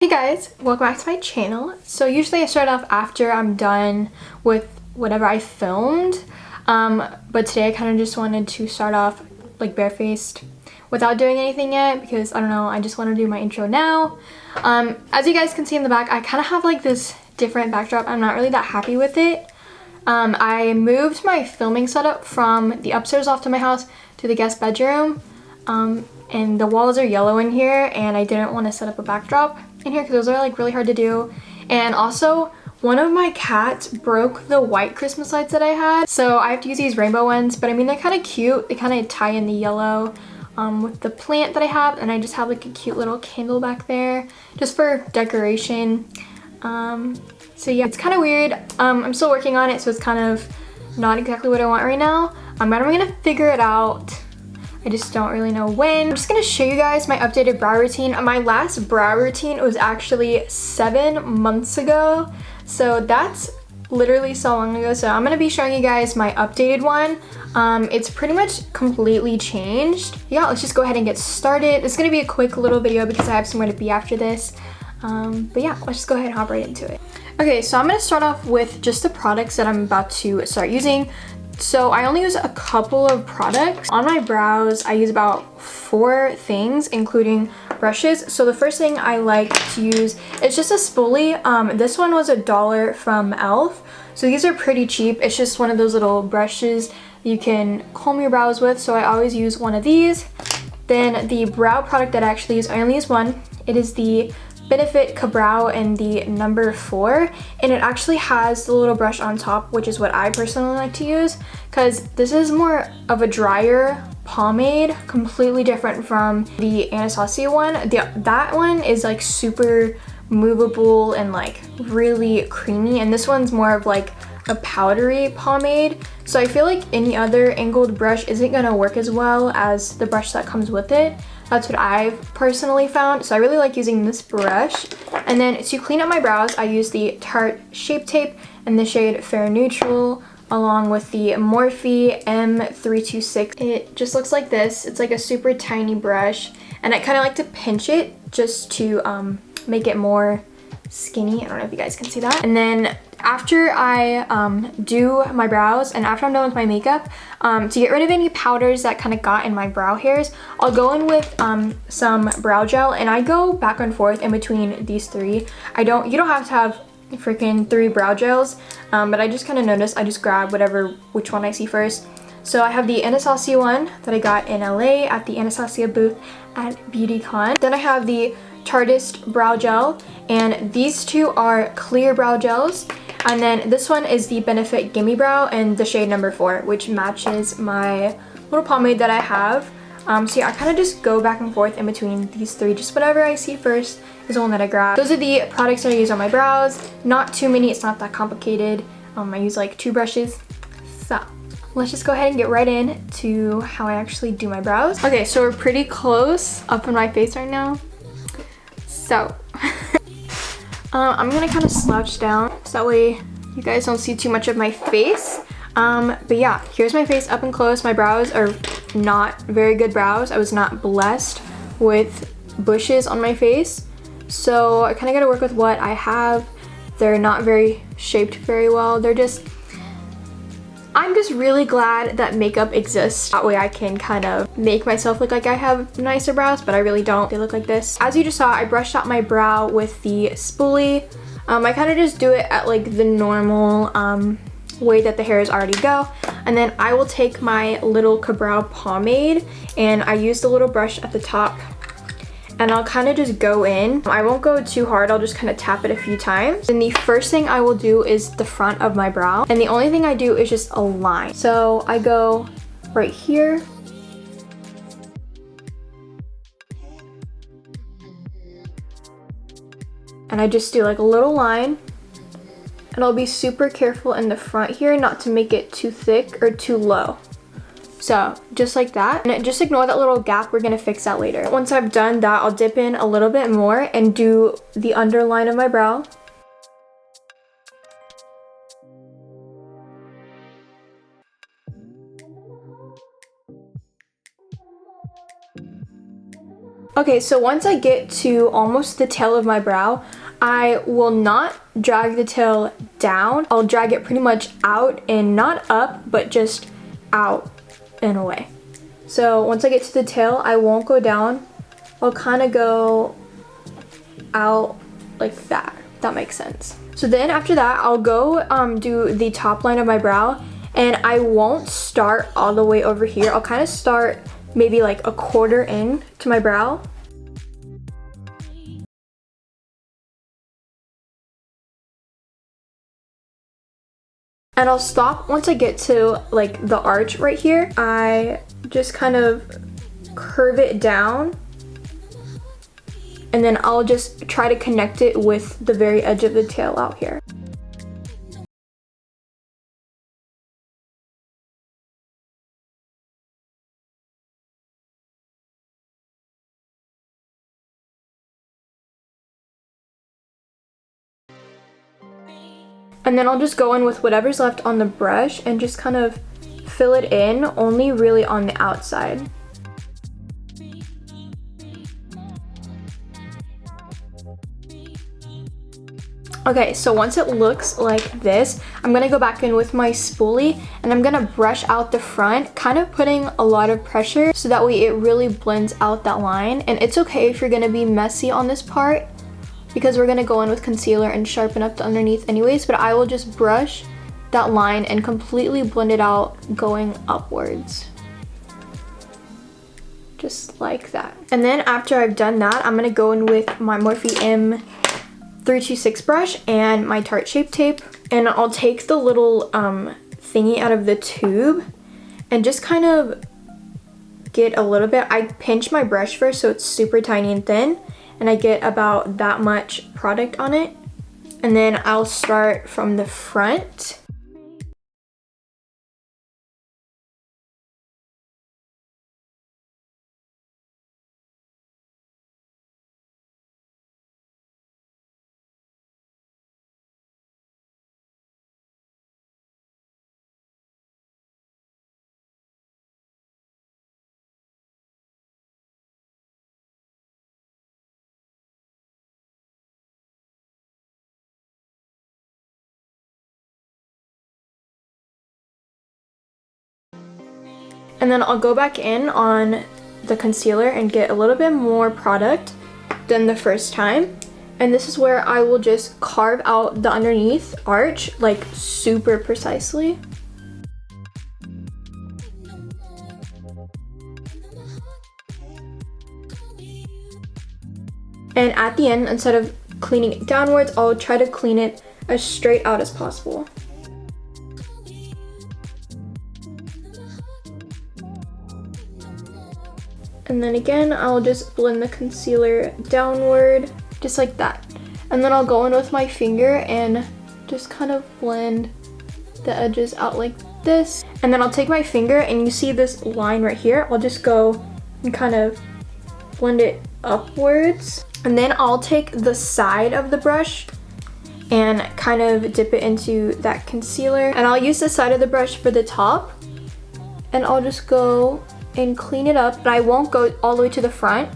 Hey guys, welcome back to my channel. So usually I start off after I'm done with whatever I filmed, but today I kind of just wanted to start off like barefaced without doing anything yet because I don't know, I just want to do my intro now. As you guys can see in the back, I kind of have like this different backdrop. I'm not really that happy with it. I moved my filming setup from the upstairs loft of my house to the guest bedroom, and the walls are yellow in here and I didn't want to set up a backdrop in here because those are like really hard to do. And also one of my cats broke the white Christmas lights that I had, so I have to use these rainbow ones, but I mean they're kind of cute. They kind of tie in the yellow with the plant that I have, and I just have like a cute little candle back there just for decoration. So yeah, it's kind of weird. I'm still working on it, so it's kind of not exactly what I want right now, but I'm gonna figure it out. I just don't really know when. I'm just gonna show you guys my updated brow routine. My last brow routine was actually 7 months ago, so that's literally so long ago. So I'm gonna be showing you guys my updated one. It's pretty much completely changed. Yeah, let's just go ahead and get started. It's gonna be a quick little video because I have somewhere to be after this. But yeah, let's just go ahead and hop right into it. Okay, so I'm gonna start off with just the products that I'm about to start using. So I only use a couple of products. On my brows, I use about 4 things, including brushes. So the first thing I like to use is just a spoolie. This one was $1 from e.l.f. So these are pretty cheap. It's just one of those little brushes you can comb your brows with. So I always use one of these. Then the brow product that I actually use, I only use one. It is the Benefit Kabrow in the number 4, and it actually has the little brush on top, which is what I personally like to use because this is more of a drier pomade, completely different from the Anastasia one. That one is like super movable and like really creamy, and this one's more of like a powdery pomade. So I feel like any other angled brush isn't gonna work as well as the brush that comes with it. That's what I've personally found. So I really like using this brush. And then to clean up my brows, I use the Tarte Shape Tape in the shade Fair Neutral, along with the Morphe M326. It just looks like this. It's like a super tiny brush, and I kind of like to pinch it just to make it more skinny. I don't know if you guys can see that. And then after I do my brows and after I'm done with my makeup, to get rid of any powders that kind of got in my brow hairs, I'll go in with some brow gel, and I go back and forth in between these 3. You don't have to have freaking 3 brow gels, but I just kind of noticed I just grab which one I see first. So I have the Anastasia one that I got in LA at the Anastasia booth at BeautyCon. Then I have the Tarteist brow gel, and these 2 are clear brow gels. And then this one is the Benefit Gimme Brow in the shade number 4, which matches my little pomade that I have. So yeah, I kind of just go back and forth in between these 3. Just whatever I see first is the one that I grab. Those are the products that I use on my brows. Not too many, it's not that complicated. I use like 2 brushes. So let's just go ahead and get right in to how I actually do my brows. Okay, so we're pretty close up in my face right now. So I'm gonna kind of slouch down so that way you guys don't see too much of my face. But yeah, here's my face up and close. My brows are not very good brows. I was not blessed with bushes on my face, so I kind of got to work with what I have. They're not very shaped very well. I'm just really glad that makeup exists. That way I can kind of make myself look like I have nicer brows, but I really don't. They look like this. As you just saw, I brushed out my brow with the spoolie. I kind of just do it at like the normal way that the hairs already go. And then I will take my little kabrow pomade, and I use the little brush at the top, and I'll kind of just go in. I won't go too hard, I'll just kind of tap it a few times. And the first thing I will do is the front of my brow, and the only thing I do is just a line. So I go right here, and I just do like a little line, and I'll be super careful in the front here not to make it too thick or too low. So just like that, and just ignore that little gap. We're gonna fix that later. Once I've done that, I'll dip in a little bit more and do the underline of my brow. Okay, so once I get to almost the tail of my brow, I will not drag the tail down. I'll drag it pretty much out and not up, but just out and away. So once I get to the tail, I won't go down. I'll kind of go out like that. That makes sense. So then after that, I'll go do the top line of my brow, and I won't start all the way over here. I'll kind of start maybe like a quarter in to my brow. And I'll stop once I get to like the arch right here. I just kind of curve it down, and then I'll just try to connect it with the very edge of the tail out here. And then I'll just go in with whatever's left on the brush and just kind of fill it in, only really on the outside. Okay, so once it looks like this, I'm gonna go back in with my spoolie and I'm gonna brush out the front, kind of putting a lot of pressure so that way it really blends out that line. And it's okay if you're gonna be messy on this part, because we're gonna go in with concealer and sharpen up the underneath anyways, but I will just brush that line and completely blend it out going upwards. Just like that. And then after I've done that, I'm gonna go in with my Morphe M326 brush and my Tarte Shape Tape, and I'll take the little thingy out of the tube and just kind of get a little bit. I pinch my brush first so it's super tiny and thin, and I get about that much product on it. And then I'll start from the front. And then I'll go back in on the concealer and get a little bit more product than the first time. And this is where I will just carve out the underneath arch like super precisely. And at the end, instead of cleaning it downwards, I'll try to clean it as straight out as possible. And then again, I'll just blend the concealer downward, just like that. And then I'll go in with my finger and just kind of blend the edges out like this. And then I'll take my finger, and you see this line right here, I'll just go and kind of blend it upwards. And then I'll take the side of the brush and kind of dip it into that concealer. And I'll use the side of the brush for the top, and I'll just go and clean it up, but I won't go all the way to the front.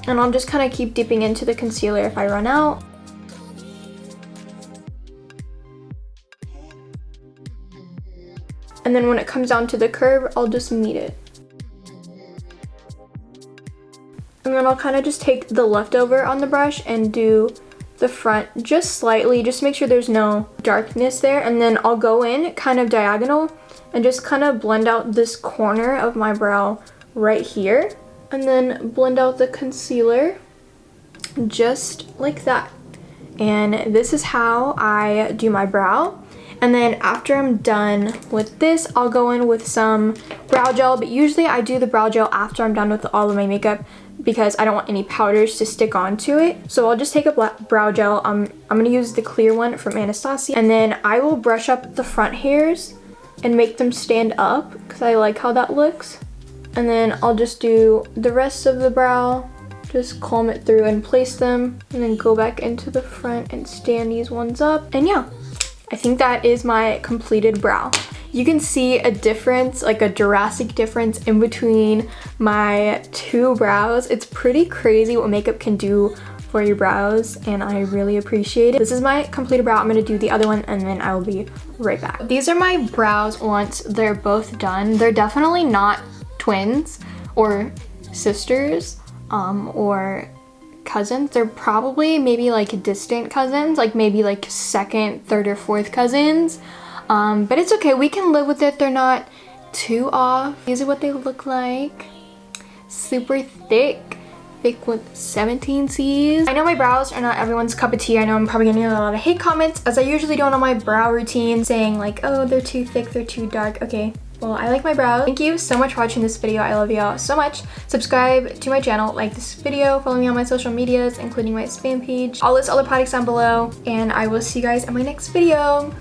And I'll just kind of keep dipping into the concealer if I run out. And then when it comes down to the curve, I'll just meet it. And then I'll kind of just take the leftover on the brush and do the front just slightly, just make sure there's no darkness there. And then I'll go in kind of diagonal and just kind of blend out this corner of my brow right here, and then blend out the concealer just like that. And this is how I do my brow. And then after I'm done with this, I'll go in with some brow gel, but usually I do the brow gel after I'm done with all of my makeup because I don't want any powders to stick onto it. So I'll just take a black brow gel. I'm gonna use the clear one from Anastasia, and then I will brush up the front hairs and make them stand up because I like how that looks. And then I'll just do the rest of the brow, just comb it through and place them, and then go back into the front and stand these ones up. And yeah, I think that is my completed brow. you can see a difference, like a drastic difference in between my two brows. It's pretty crazy what makeup can do for your brows, and I really appreciate it. This is my completed brow. I'm gonna do the other one and then I will be right back. These are my brows once they're both done. They're definitely not twins or sisters or cousins. They're probably maybe like distant cousins, like maybe like second, third, or fourth cousins. But it's okay, we can live with it. They're not too off. These are what they look like. Super thick with 17 C's. I know my brows are not everyone's cup of tea. I know I'm probably gonna get a lot of hate comments, as I usually do on my brow routine, saying like, oh, they're too thick, they're too dark. Okay, well, I like my brows. Thank you so much for watching this video. I love y'all so much. Subscribe to my channel, like this video, follow me on my social medias, including my spam page. I'll list all the products down below, and I will see you guys in my next video.